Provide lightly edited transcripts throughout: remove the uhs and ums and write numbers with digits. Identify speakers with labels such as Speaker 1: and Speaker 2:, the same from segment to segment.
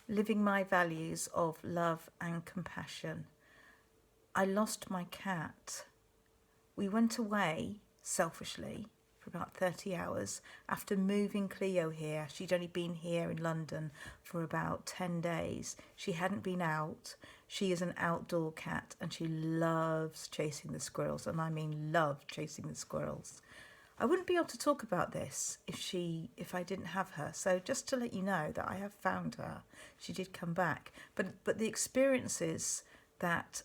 Speaker 1: living my values of love and compassion. I lost my cat. We went away selfishly for about 30 hours after moving Cleo here. She'd only been here in London for about 10 days. She hadn't been out. She is an outdoor cat and she loves chasing the squirrels, and I mean love chasing the squirrels. I wouldn't be able to talk about this if I didn't have her. So just to let you know that I have found her. She did come back. But the experiences that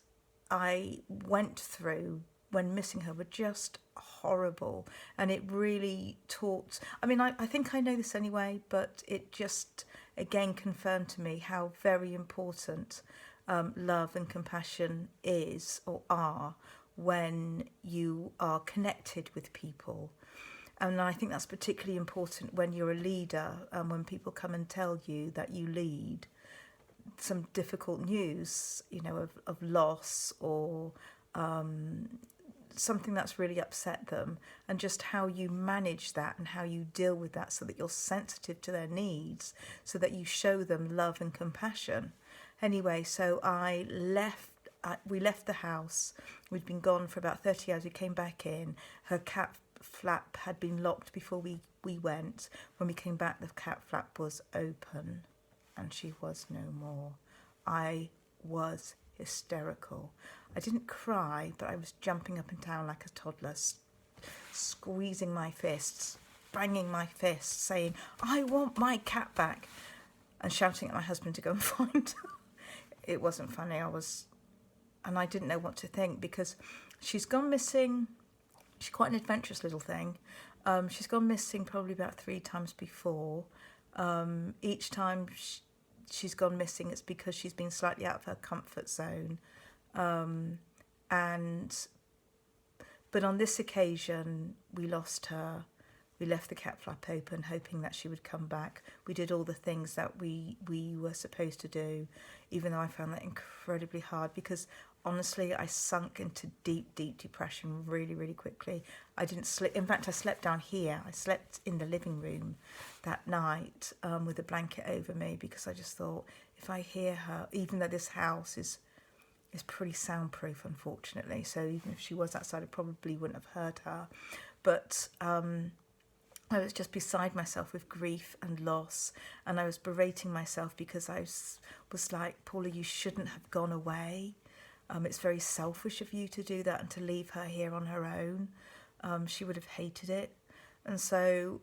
Speaker 1: I went through when missing her were just horrible. And it really taught, I mean, I think I know this anyway, but it just again confirmed to me how very important love and compassion is or are when you are connected with people. And I think that's particularly important when you're a leader and when people come and tell you that you lead some difficult news, of loss or something that's really upset them, and just how you manage that and how you deal with that so that you're sensitive to their needs, so that you show them love and compassion. Anyway, so we left the house. We'd been gone for about 30 hours. We came back in. Her cat flap had been locked before we went. When we came back, the cat flap was open and she was no more. I was hysterical. I didn't cry, but I was jumping up and down like a toddler, squeezing my fists, banging my fists, saying, "I want my cat back," and shouting at my husband to go and find her. It wasn't funny. And I didn't know what to think because she's gone missing. She's quite an adventurous little thing. She's gone missing probably about 3 times before. Each time she's gone missing, it's because she's been slightly out of her comfort zone. But on this occasion, we lost her. We left the cat flap open, hoping that she would come back. We did all the things that we were supposed to do, even though I found that incredibly hard because honestly, I sunk into deep, deep depression really, really quickly. I didn't sleep. In fact, I slept down here. I slept in the living room that night with a blanket over me because I just thought, if I hear her, even though this house is pretty soundproof, unfortunately, so even if she was outside, I probably wouldn't have heard her. But I was just beside myself with grief and loss, and I was berating myself because I was like, "Paula, you shouldn't have gone away. It's very selfish of you to do that and to leave her here on her own. She would have hated it." And so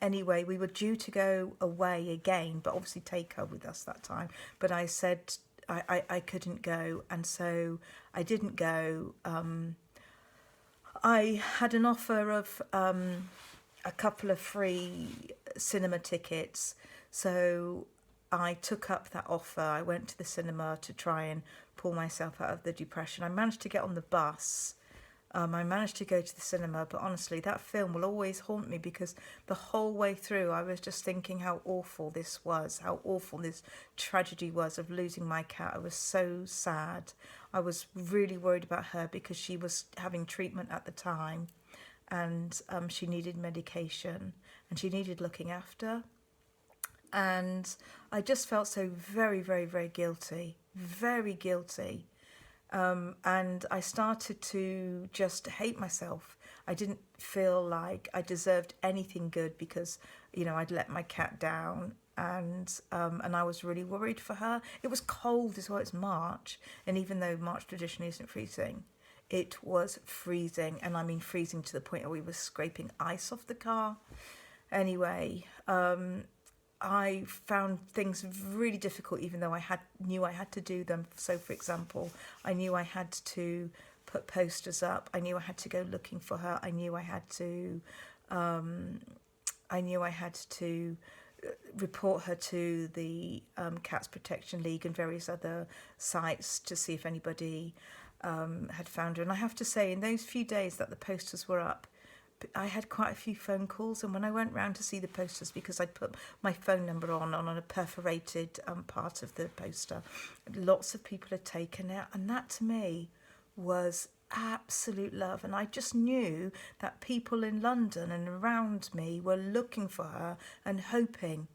Speaker 1: anyway, we were due to go away again, but obviously take her with us that time. But I said I couldn't go, and so I didn't go. I had an offer of a couple of free cinema tickets, so I took up that offer. I went to the cinema to try and pull myself out of the depression. I managed to get on the bus. I managed to go to the cinema, but honestly, that film will always haunt me because the whole way through I was just thinking how awful this was, how awful this tragedy was of losing my cat. I was so sad. I was really worried about her because she was having treatment at the time, and she needed medication and she needed looking after. And I just felt so very, very, very guilty, very guilty. And I started to just hate myself. I didn't feel like I deserved anything good because, I'd let my cat down, and I was really worried for her. It was cold as well. It's March, and even though March traditionally isn't freezing, it was freezing, and I mean freezing to the point where we were scraping ice off the car. Anyway, I found things really difficult, even though knew I had to do them. So, for example, I knew I had to put posters up. I knew I had to go looking for her. I knew I had to report her to the Cats Protection League and various other sites to see if anybody had found her. And I have to say, in those few days that the posters were up, I had quite a few phone calls, and when I went round to see the posters, because I'd put my phone number on a perforated part of the poster, lots of people had taken it, and that to me was absolute love. And I just knew that people in London and around me were looking for her and hoping.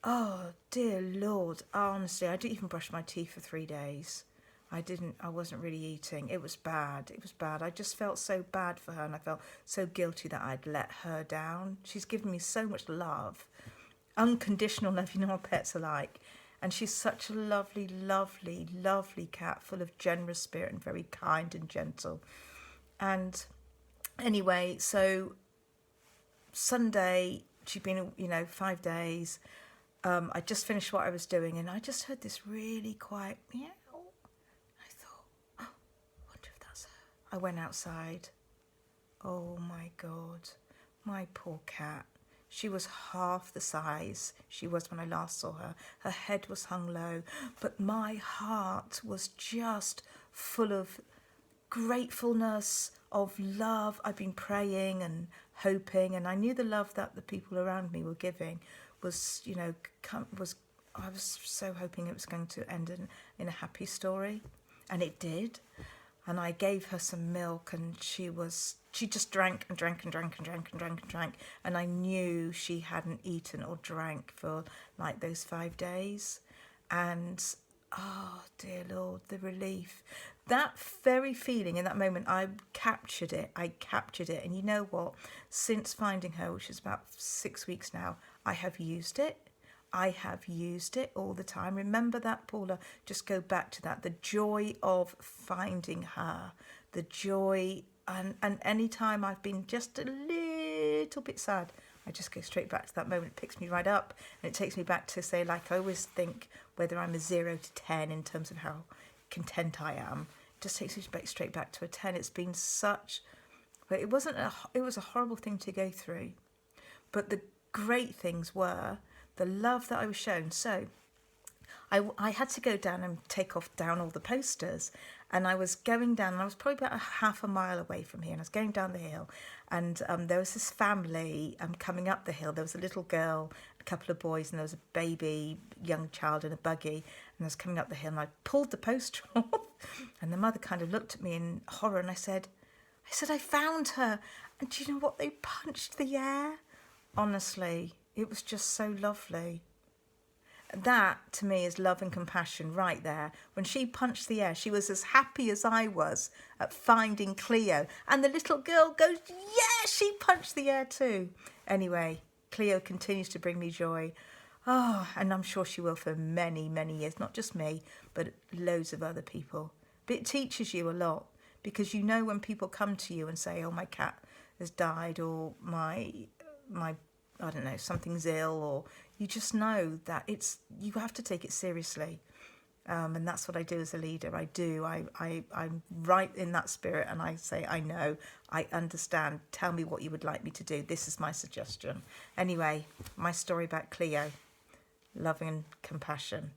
Speaker 1: Oh, dear Lord. Honestly, I didn't even brush my teeth for 3 days. I wasn't really eating. It was bad. It was bad. I just felt so bad for her and I felt so guilty that I'd let her down. She's given me so much love, unconditional love, you know what pets are like. And she's such a lovely, lovely, lovely cat, full of generous spirit and very kind and gentle. And anyway, so Sunday, she'd been, 5 days. I just finished what I was doing and I just heard this really quiet meow. I thought, oh, I wonder if that's her. I went outside. Oh my God, my poor cat. She was half the size she was when I last saw her. Her head was hung low, but my heart was just full of gratefulness, of love. I've been praying and hoping, and I knew the love that the people around me were giving was, I was so hoping it was going to end in a happy story, and it did. And I gave her some milk, and she just drank and drank and drank and drank and drank and drank, and I knew she hadn't eaten or drank for like those 5 days. And oh dear Lord, the relief, that very feeling in that moment, I captured it. And you know what? Since finding her, which is about 6 weeks now, I have used it. I have used it all the time. Remember that, Paula? Just go back to that. The joy of finding her. The joy. And any time I've been just a little bit sad, I just go straight back to that moment. It picks me right up. And it takes me back to say, like, I always think whether I'm a 0 to 10 in terms of how content I am. It just takes me straight back to a 10. It's been such... But it was a horrible thing to go through. But the great things were the love that I was shown. So I had to go down and take down all the posters, and I was going down, and I was probably about a half a mile away from here, and I was going down the hill, and there was this family coming up the hill. There was a little girl, a couple of boys, and there was a baby young child in a buggy, and I was coming up the hill, and I pulled the poster off, and the mother kind of looked at me in horror, and I said, I found her. And do you know what? They punched the air. Honestly, it was just so lovely. That, to me, is love and compassion right there. When she punched the air, she was as happy as I was at finding Cleo. And the little girl goes, yeah, she punched the air too. Anyway, Cleo continues to bring me joy. Oh, and I'm sure she will for many, many years. Not just me, but loads of other people. But it teaches you a lot, because you know when people come to you and say, oh, my cat has died, or my I don't know, something's ill, or you just know that you have to take it seriously. And that's what I do as a leader. I'm right in that spirit, and I say, I know, I understand. Tell me what you would like me to do. This is my suggestion. Anyway, my story about Cleo, loving and compassion.